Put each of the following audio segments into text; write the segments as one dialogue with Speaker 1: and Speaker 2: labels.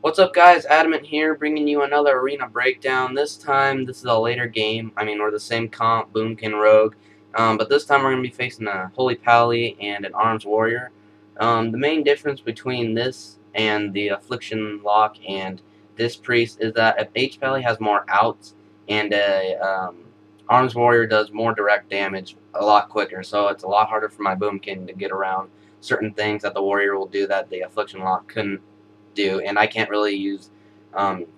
Speaker 1: What's up, guys? Adamant here, bringing you another arena breakdown. This time, this is a later game. We're the same comp, Boomkin Rogue, but this time we're going to be facing a HPally and an Arms Warrior. The main difference between this and the Affliction Lock and this Priest is that if HPally has more outs and a Arms Warrior does more direct damage a lot quicker, so it's a lot harder for my Boomkin to get around certain things that the Warrior will do that the Affliction Lock couldn't do, and I can't really use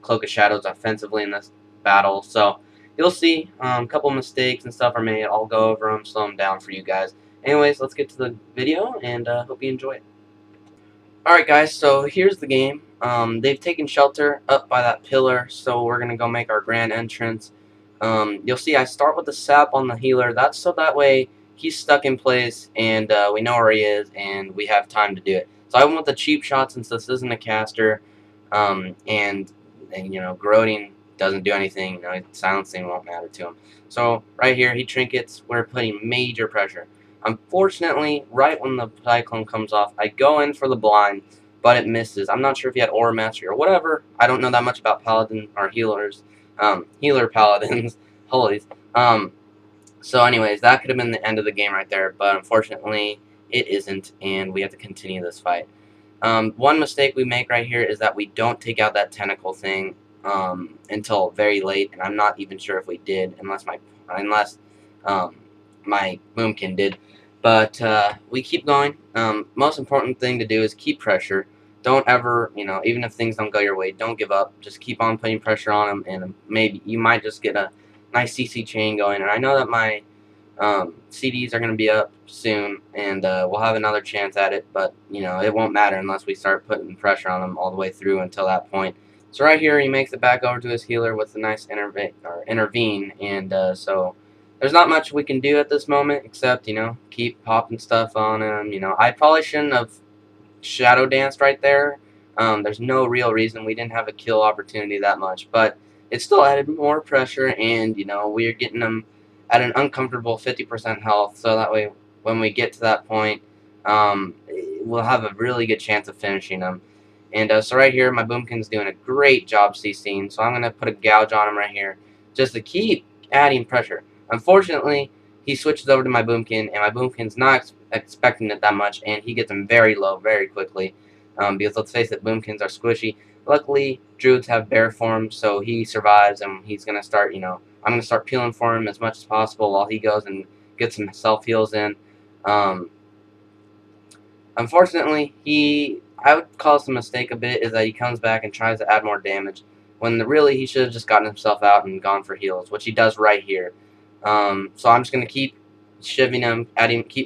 Speaker 1: Cloak of Shadows offensively in this battle, so you'll see a couple mistakes and stuff are made. I'll go over them, slow them down for you guys. Anyways, let's get to the video, and hope you enjoy it. Alright guys, so here's the game. They've taken shelter up by that pillar, so we're going to go make our grand entrance. You'll see I start with the sap on the healer. That's so that way he's stuck in place, and we know where he is, and we have time to do it. So I went with the cheap shot since this isn't a caster, and you know, corroding doesn't do anything. You know, silencing won't matter to him. So right here, he trinkets. We're putting major pressure. Unfortunately, right when the cyclone comes off, I go in for the blind, but it misses. I'm not sure if he had aura mastery or whatever. I don't know that much about paladin or healers, healer paladins, holies. So anyways, that could have been the end of the game right there, but unfortunately it isn't, and we have to continue this fight. One mistake we make right here is that we don't take out that tentacle thing until very late, and I'm not even sure if we did, unless my Boomkin did. But we keep going. Most important thing to do is keep pressure. Don't ever, you know, even if things don't go your way, don't give up. Just keep on putting pressure on them, and maybe you might just get a nice CC chain going. And I know that my CDs are going to be up soon, and we'll have another chance at it, but you know, it won't matter unless we start putting pressure on them all the way through until that point. So right here, he makes it back over to his healer with a nice intervene, and so there's not much we can do at this moment except, you know, keep popping stuff on him. You know, I probably shouldn't have shadow danced right there. There's no real reason. We didn't have a kill opportunity that much, but it still added more pressure, and you know, we're getting them at an uncomfortable 50% health, so that way when we get to that point, we'll have a really good chance of finishing them. And so right here, my Boomkin's doing a great job CCing, so I'm going to put a gouge on him right here just to keep adding pressure. Unfortunately, he switches over to my Boomkin, and my Boomkin's not expecting it that much, and he gets him very low very quickly. Because let's face it, Boomkins are squishy. Luckily, Druids have bear form, so he survives, and he's going to start, you know, I'm going to start peeling for him as much as possible while he goes and gets some self-heals in. Unfortunately, I would call this a mistake a bit, is that he comes back and tries to add more damage, when really he should have just gotten himself out and gone for heals, which he does right here. So I'm just going to keep shivving him,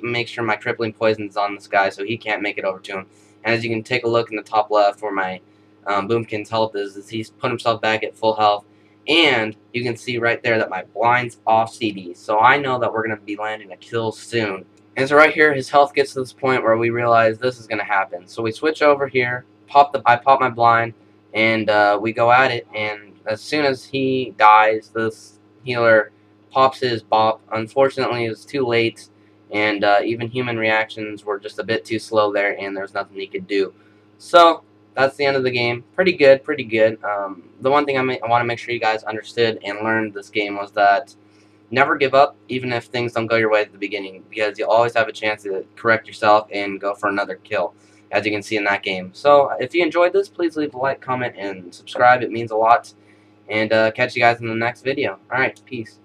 Speaker 1: make sure my crippling poison's on this guy so he can't make it over to him. And as you can take a look in the top left where my Boomkin's health is he's put himself back at full health. And you can see right there that my blind's off CD, so I know that we're going to be landing a kill soon. And so right here, his health gets to this point where we realize this is going to happen. So we switch over here, I pop my blind, and we go at it. And as soon as he dies, this healer pops his bop. Unfortunately, it was too late, and even human reactions were just a bit too slow there, and there's nothing he could do. So that's the end of the game. Pretty good, pretty good. The one thing I want to make sure you guys understood and learned this game was that never give up, even if things don't go your way at the beginning, because you always have a chance to correct yourself and go for another kill, as you can see in that game. So if you enjoyed this, please leave a like, comment, and subscribe. It means a lot. And catch you guys in the next video. Alright, peace.